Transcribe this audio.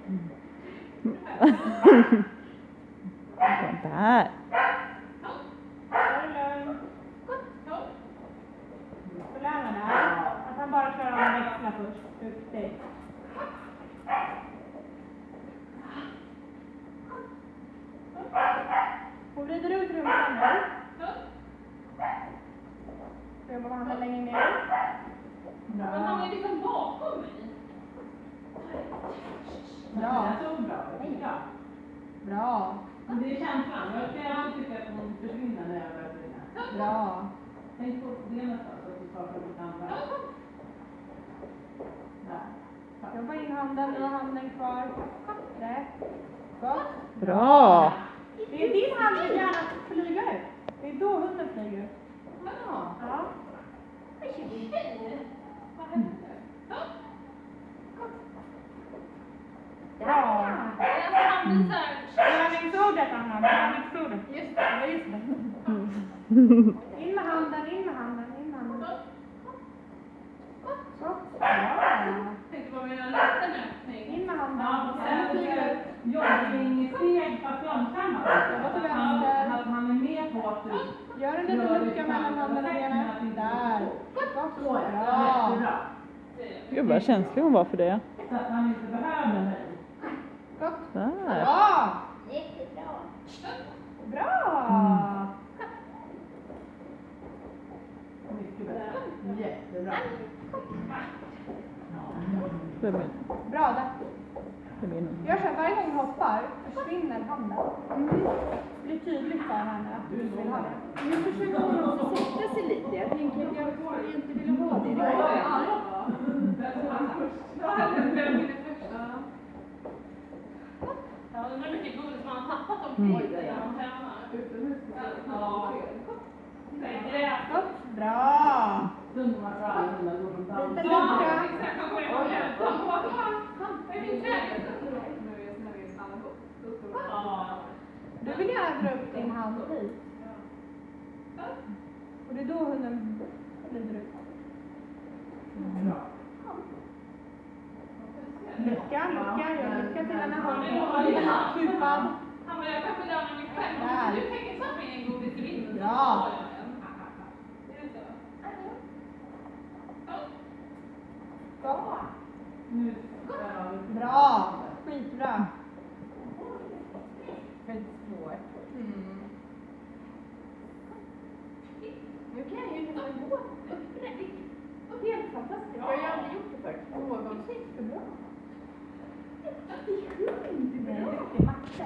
Sånt där. Så lär man där. Att han bara klarar av att växla först. Upp dig. Hon vrider ut rumpan nu. Jobbar med handen längre ner. Men han är liksom bakom mig. Bra. Så bra. Ja. Bra. Men det är känslan. Jag kan alltid tycka att hon försvinner när jag börjar springa. Bra. Tänk på benet då, så att du startar på andra. Där. Jobba in handen, nu har handen kvar. Rätt. Gott. Bra. Det är din hand som gärna flyger ut. Det är då hunden flyger ut. Ja. Ja. Vad hände? Bra. Han visar. Övningsordet, Anna. Övningsordet. Just det. Ja, just det. In med handen, in med handen, in med handen. Så. Bra. Tänkte på mina liten öppning. In med handen. Ja, och Sen sen flyger ut. joggingsteg fast långsammare. Jobba till vänster. Att han är med på att du Gör en liten lucka mellan handen och benet. Där. Gott. så är det. Bra. Jättebra. Gud vad känslig hon var för det. Så att han inte behöver mig. Gott. Där. Bra. Jättebra. Bra. Mycket bättre. Jättebra. Det är min. Bra. Där. Det är min. Gör så här, varje gång du hoppar försvinner handen. Det blir tydligt för henne att du inte vill ha det. Nu försöker hon också sätta sig lite. Jag tänker att jag inte vill ha det. Det går inte. Ja, det är mycket godis man har tappat omkring sig när man tränar. Ja. Gott. Bra. Ungdomar för alla hundar går runt allt. Lite lucka. Du vill gärna dra upp din hand hit. Och det är då hunden glider ut. Lucka, lucka. Gör lucka till henne. Håll kupad. Han bara, jag kan bedöma mig själv. Du tänker så med en godis i vinden. Bra. Bra. Nu. Bra. Skitbra. Svårt. Nu kan jag ju nästan gå upprätt. Helt fantastiskt. Jag har ju aldrig gjort det förut. Någon. Jättebra. Det är sjukt bra. Matte.